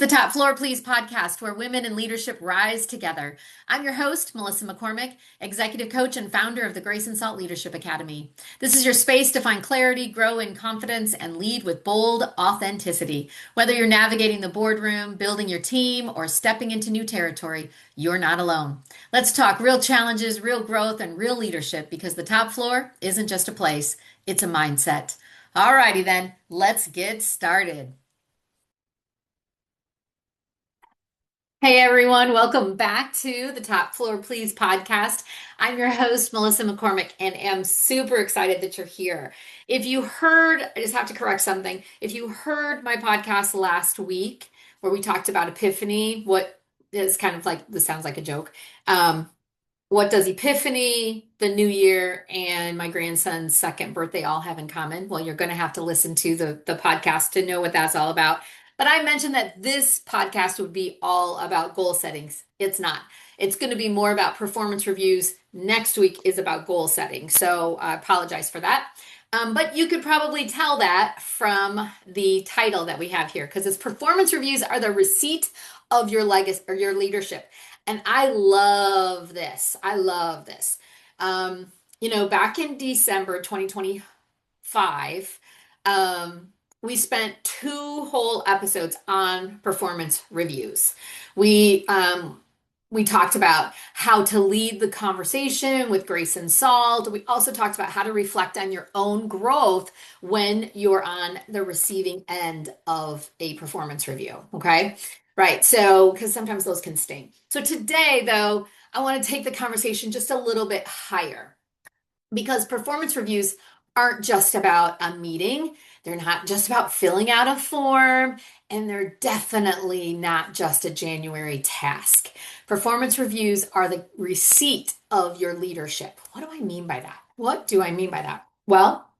The Top Floor Please podcast, where women in leadership rise together. I'm your host, Melissa McCormick, executive coach and founder of the Grace and Salt Leadership Academy. This is your space to find clarity, grow in confidence, and lead with bold authenticity. Whether you're navigating the boardroom, building your team, or stepping into new territory, you're not alone. Let's talk real challenges, real growth, and real leadership because the top floor isn't just a place, it's a mindset. Alrighty then, let's get started. Hey everyone, welcome back to the Top Floor Please podcast. I'm your host, Melissa McCormick, and am super excited that you're here. If you heard, I just have to correct something. If you heard my podcast last week where we talked about Epiphany, what is kind of like, this sounds like a joke. What does Epiphany, the New Year, and my grandson's second birthday all have in common? Well, you're going to have to listen to the podcast to know what that's all about. But I mentioned that this podcast would be all about goal settings. It's not. It's going to be more about performance reviews. Next week is about goal setting. So I apologize for that. But you could probably tell that from the title that we have here, because it's performance reviews are the receipt of your legacy or your leadership. And I love this. I love this. Back in December 2025, we spent two whole episodes on performance reviews. We talked about how to lead the conversation with grace and salt. We also talked about how to reflect on your own growth when you're on the receiving end of a performance review. Okay. Right. So, because sometimes those can sting. So today, though, I want to take the conversation just a little bit higher because performance reviews aren't just about a meeting. They're not just about filling out a form, and they're definitely not just a January task. Performance reviews are the receipt of your leadership. What do I mean by that? What do I mean by that? Well,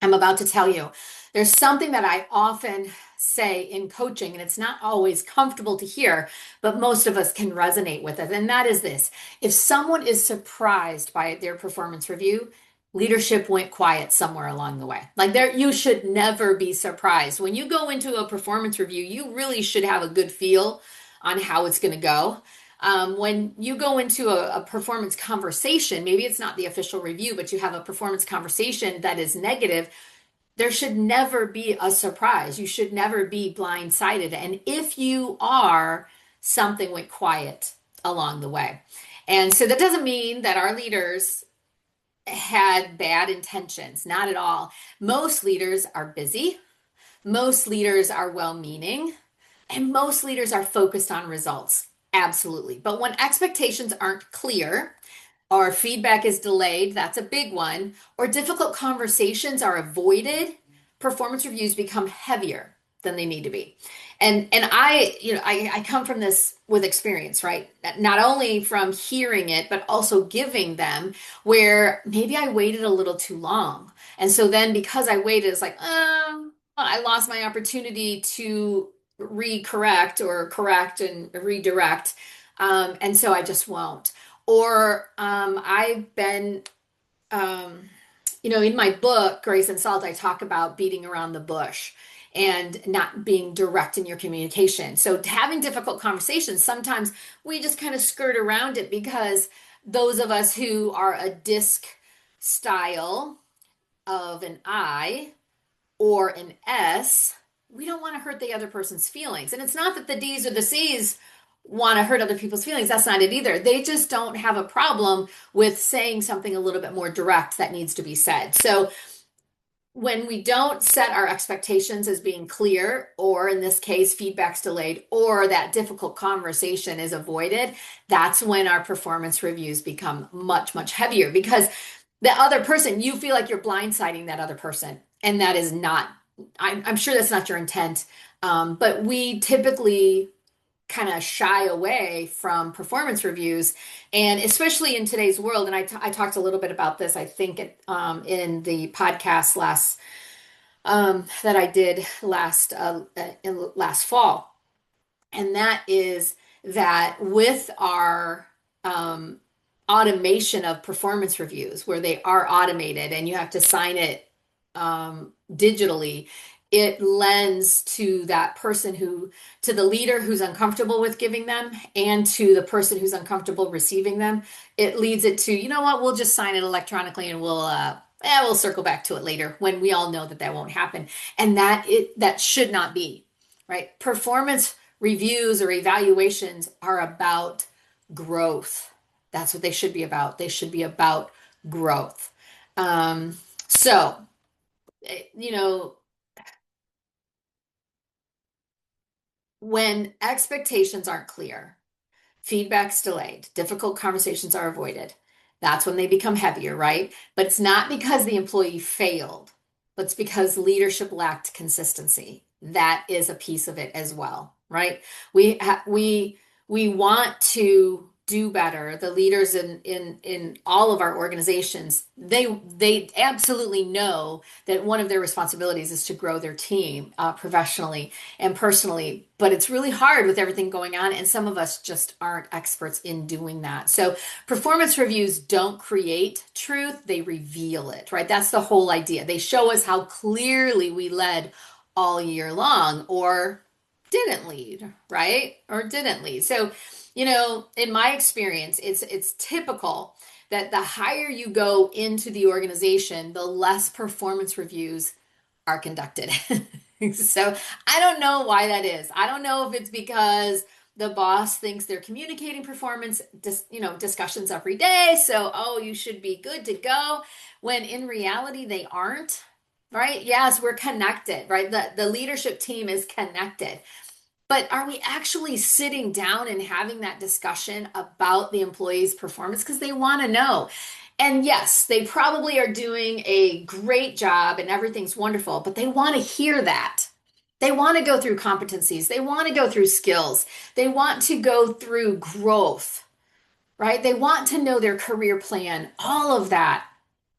I'm about to tell you. There's something that I often say in coaching, and it's not always comfortable to hear, but most of us can resonate with it. And that is this: if someone is surprised by their performance review, leadership went quiet somewhere along the way. Like there, you should never be surprised. When you go into a performance review, you really should have a good feel on how it's going to go. When you go into a performance conversation, maybe it's not the official review, but you have a performance conversation that is negative, there should never be a surprise. You should never be blindsided. And if you are, something went quiet along the way. And so that doesn't mean that our leaders had bad intentions, not at all. Most leaders are busy, most leaders are well-meaning, and most leaders are focused on results. Absolutely. But when expectations aren't clear, or feedback is delayed, that's a big one, or difficult conversations are avoided, performance reviews become heavier than they need to be. And I come from this with experience, right? Not only from hearing it, but also giving them, where maybe I waited a little too long. And so then because I waited, it's like, I lost my opportunity to recorrect or correct and redirect. And so I just won't. Or I've been, in my book, Grace and Salt, I talk about beating around the bush and not being direct in your communication. So having difficult conversations, sometimes we just kind of skirt around it because those of us who are a disc style of an I or an S, we don't want to hurt the other person's feelings. And it's not that the D's or the C's want to hurt other people's feelings. That's not it either. They just don't have a problem with saying something a little bit more direct that needs to be said. So when we don't set our expectations as being clear, or in this case, feedback's delayed, or that difficult conversation is avoided, that's when our performance reviews become much, much heavier because the other person, you feel like you're blindsiding that other person. And that is not, I'm sure that's not your intent. But we typically kind of shy away from performance reviews, and especially in today's world. And I talked a little bit about this, I think, in the podcast that I did last fall, and that is that with our automation of performance reviews, where they are automated and you have to sign it digitally, it lends to that person who, to the leader who's uncomfortable with giving them and to the person who's uncomfortable receiving them. It leads it to, you know what, we'll just sign it electronically and we'll circle back to it later when we all know that that won't happen. And that should not be, right? Performance reviews or evaluations are about growth. That's what they should be about. They should be about growth. So, you know, when expectations aren't clear, feedback's delayed, difficult conversations are avoided. That's when they become heavier, right? But it's not because the employee failed, but it's because leadership lacked consistency. That is a piece of it as well, right? We want to do better. The leaders in all of our organizations, they absolutely know that one of their responsibilities is to grow their team professionally and personally. But it's really hard with everything going on, and some of us just aren't experts in doing that. So performance reviews don't create truth, they reveal it, right? That's the whole idea. They show us how clearly we led all year long or didn't lead, right? Or didn't lead. So, in my experience, it's typical that the higher you go into the organization, the less performance reviews are conducted. So I don't know why that is. I don't know if it's because the boss thinks they're communicating performance, discussions every day. So, oh, you should be good to go. When in reality, they aren't, right? Yes, we're connected, right? The leadership team is connected. But are we actually sitting down and having that discussion about the employee's performance? Because they want to know. And yes, they probably are doing a great job and everything's wonderful, but they want to hear that. They want to go through competencies. They want to go through skills. They want to go through growth, right? They want to know their career plan, all of that.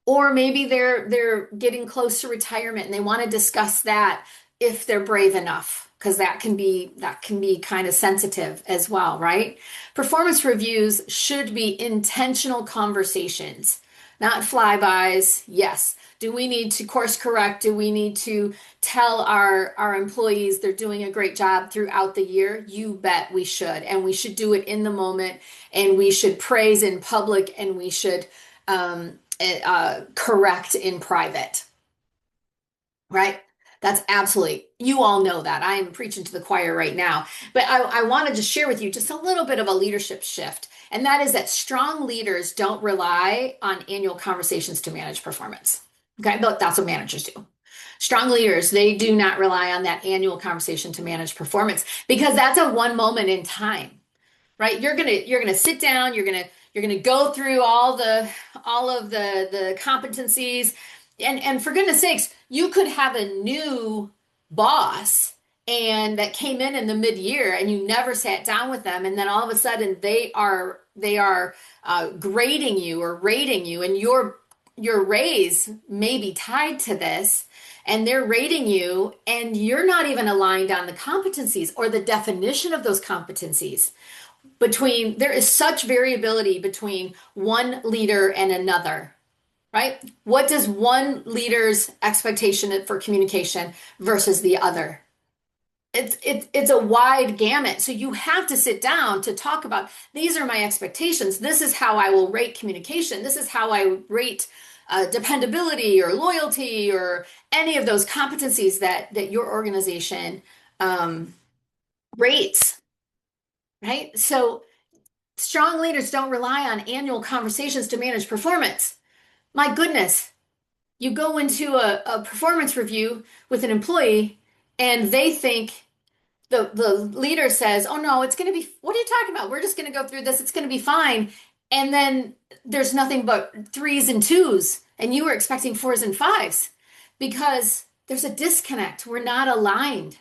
Or maybe they're getting close to retirement and they want to discuss that if they're brave enough, because that can be kind of sensitive as well, right? Performance reviews should be intentional conversations, not flybys. Yes. Do we need to course correct? Do we need to tell our employees they're doing a great job throughout the year? You bet we should. And we should do it in the moment, and we should praise in public, and we should correct in private, right? That's absolutely, you all know that. I am preaching to the choir right now. But I wanted to share with you just a little bit of a leadership shift. And that is that strong leaders don't rely on annual conversations to manage performance. Okay, but that's what managers do. Strong leaders, they do not rely on that annual conversation to manage performance because that's a one moment in time, right? You're gonna sit down, you're gonna go through all of the competencies, and for goodness sakes, you could have a new boss and that came in the mid-year and you never sat down with them, and then all of a sudden they are grading you or rating you, and your raise may be tied to this, and they're rating you and you're not even aligned on the competencies or the definition of those competencies. There is such variability between one leader and another, right? What does one leader's expectation for communication versus the other? It's a wide gamut. So you have to sit down to talk about, these are my expectations. This is how I will rate communication. This is how I rate dependability or loyalty or any of those competencies that your organization rates, right? So strong leaders don't rely on annual conversations to manage performance. My goodness, you go into a performance review with an employee and they think the leader says, oh no, it's going to be, what are you talking about? We're just going to go through this. It's going to be fine. And then there's nothing but threes and twos, and you were expecting fours and fives because there's a disconnect. We're not aligned.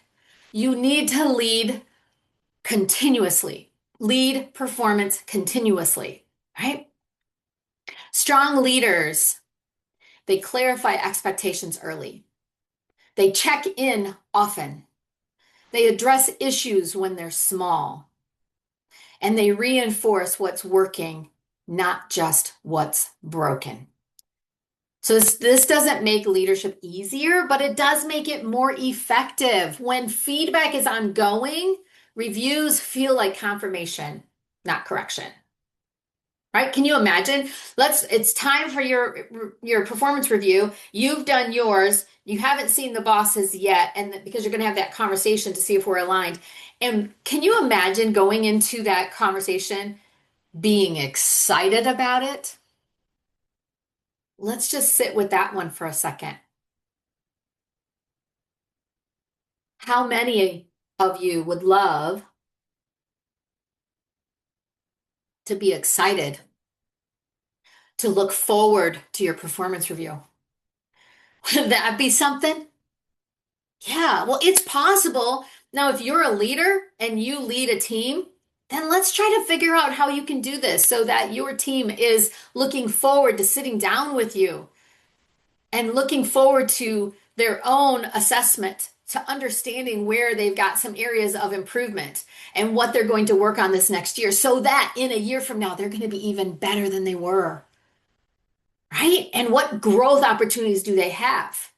You need to lead continuously, lead performance continuously, right? Strong leaders, they clarify expectations early. They check in often. They address issues when they're small. And they reinforce what's working, not just what's broken. So this doesn't make leadership easier, but it does make it more effective. When feedback is ongoing, reviews feel like confirmation, not correction. Right? Can you imagine? It's time for your performance review. You've done yours. You haven't seen the bosses yet, and because you're going to have that conversation to see if we're aligned. And can you imagine going into that conversation being excited about it? Let's just sit with that one for a second. How many of you would love to be excited to look forward to your performance review? Would that be something? Yeah, well, it's possible. Now, if you're a leader and you lead a team, then let's try to figure out how you can do this so that your team is looking forward to sitting down with you and looking forward to their own assessment, to understanding where they've got some areas of improvement and what they're going to work on this next year so that in a year from now, they're going to be even better than they were, right? And what growth opportunities do they have?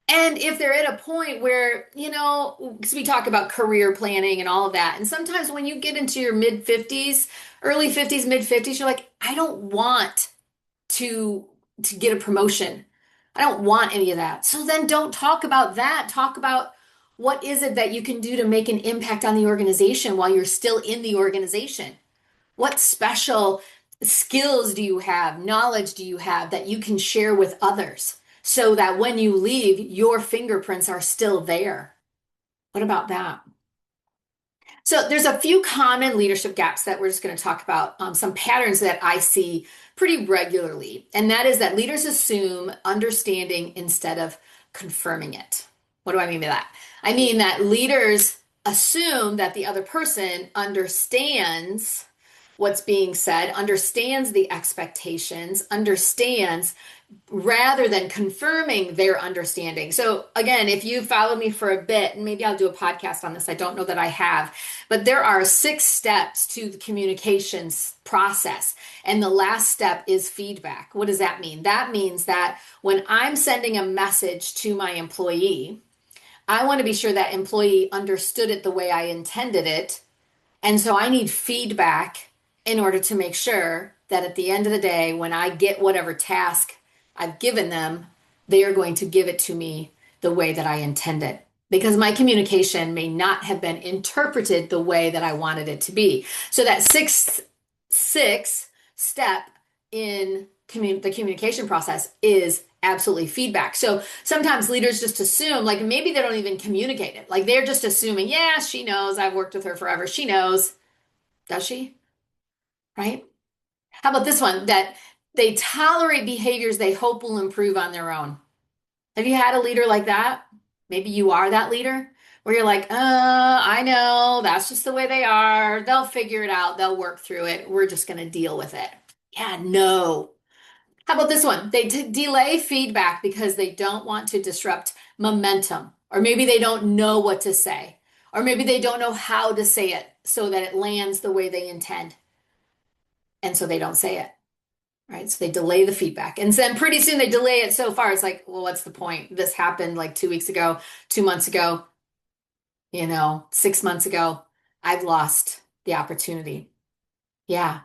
And if they're at a point where, because we talk about career planning and all of that, and sometimes when you get into your mid 50s, early 50s, mid 50s, you're like, I don't want to get a promotion. I don't want any of that. So then don't talk about that. Talk about what is it that you can do to make an impact on the organization while you're still in the organization. What special skills do you have, knowledge do you have that you can share with others so that when you leave, your fingerprints are still there? What about that? So there's a few common leadership gaps that we're just going to talk about, some patterns that I see pretty regularly. And that is that leaders assume understanding instead of confirming it. What do I mean by that? I mean that leaders assume that the other person understands what's being said, understands the expectations, understands rather than confirming their understanding. So again, if you followed me for a bit, and maybe I'll do a podcast on this, I don't know that I have, but there are 6 steps to the communications process. And the last step is feedback. What does that mean? That means that when I'm sending a message to my employee, I want to be sure that employee understood it the way I intended it. And so I need feedback in order to make sure that at the end of the day, when I get whatever task I've given them, they are going to give it to me the way that I intended. Because my communication may not have been interpreted the way that I wanted it to be. So that sixth step in the communication process is absolutely feedback. So sometimes leaders just assume, like maybe they don't even communicate it. Like they're just assuming, yeah, she knows. I've worked with her forever. She knows. Does she? Right? How about this one? That they tolerate behaviors they hope will improve on their own. Have you had a leader like that? Maybe you are that leader where you're like, I know, that's just the way they are. They'll figure it out. They'll work through it. We're just going to deal with it. Yeah, no. How about this one? They delay feedback because they don't want to disrupt momentum, or maybe they don't know what to say, or maybe they don't know how to say it so that it lands the way they intend. And so they don't say it. Right. So they delay the feedback. And then pretty soon they delay it so far. It's like, well, what's the point? This happened like 2 weeks ago, 2 months ago, 6 months ago. I've lost the opportunity. Yeah.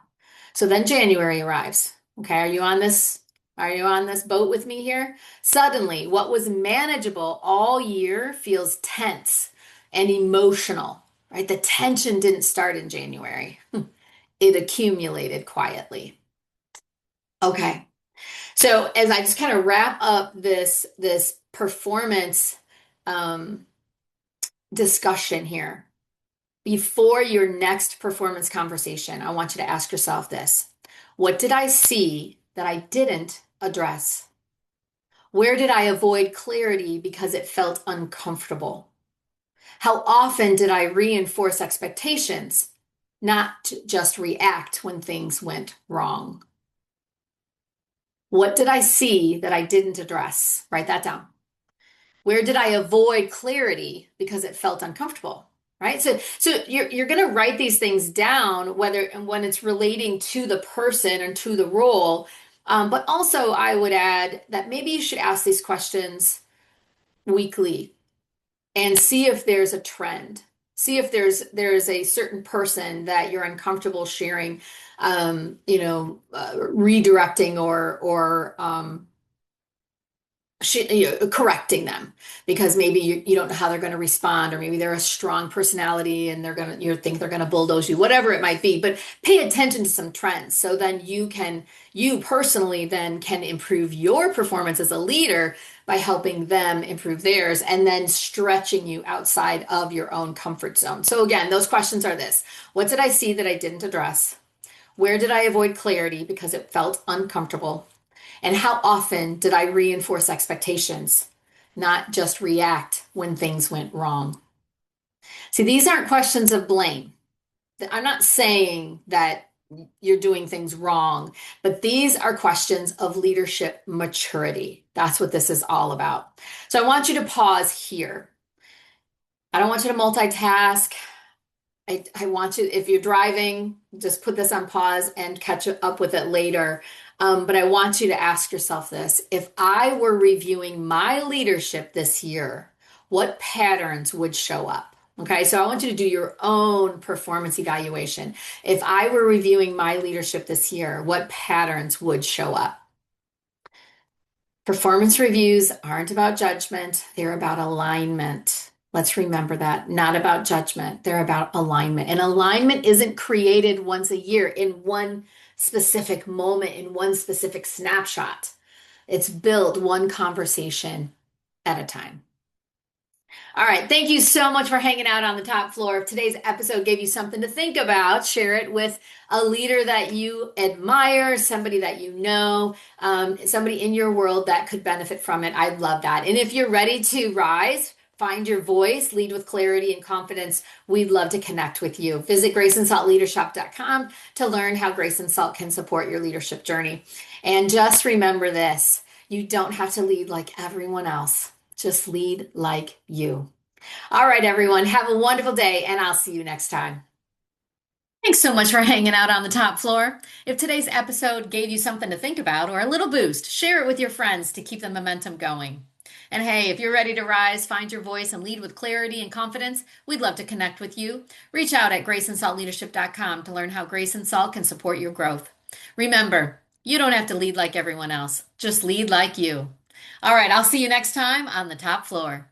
So then January arrives. Okay. Are you on this? Are you on this boat with me here? Suddenly, what was manageable all year feels tense and emotional, right? The tension didn't start in January. It accumulated quietly. Okay. So as I just kind of wrap up this performance um, discussion here, before your next performance conversation, I want you to ask yourself this. What did I see that I didn't address? Where did I avoid clarity because it felt uncomfortable? How often did I reinforce expectations, not just react when things went wrong? What did I see that I didn't address? Write that down. Where did I avoid clarity because it felt uncomfortable? Right? So you're going to write these things down, whether and when it's relating to the person and to the role, But also, I would add that maybe you should ask these questions weekly and see if there's a trend. See if there's a certain person that you're uncomfortable sharing, redirecting or correcting them because maybe you don't know how they're going to respond, or maybe they're a strong personality and you think they're going to bulldoze you, whatever it might be. But pay attention to some trends so then you personally then can improve your performance as a leader by helping them improve theirs and then stretching you outside of your own comfort zone. So again, those questions are this: what did I see that I didn't address? Where did I avoid clarity because it felt uncomfortable? And how often did I reinforce expectations, not just react when things went wrong? See, these aren't questions of blame. I'm not saying that you're doing things wrong, but these are questions of leadership maturity. That's what this is all about. So I want you to pause here. I don't want you to multitask. I want you, if you're driving, just put this on pause and catch up with it later. But I want you to ask yourself this. If I were reviewing my leadership this year, what patterns would show up? Okay, so I want you to do your own performance evaluation. If I were reviewing my leadership this year, what patterns would show up? Performance reviews aren't about judgment, they're about alignment. Let's remember that. Not about judgment, they're about alignment. And alignment isn't created once a year in one specific moment, in one specific snapshot. It's built one conversation at a time. All right. Thank you so much for hanging out on the top floor. If today's episode gave you something to think about, share it with a leader that you admire, somebody that you know, somebody in your world that could benefit from it. I'd love that. And if you're ready to rise, find your voice, lead with clarity and confidence, we'd love to connect with you. Visit graceandsaltleadership.com to learn how Grace and Salt can support your leadership journey. And just remember this, you don't have to lead like everyone else. Just lead like you. All right, everyone, have a wonderful day, and I'll see you next time. Thanks so much for hanging out on the top floor. If today's episode gave you something to think about or a little boost, share it with your friends to keep the momentum going. And hey, if you're ready to rise, find your voice, and lead with clarity and confidence, we'd love to connect with you. Reach out at graceandsaltleadership.com to learn how Grace and Salt can support your growth. Remember, you don't have to lead like everyone else, just lead like you. All right, I'll see you next time on the top floor.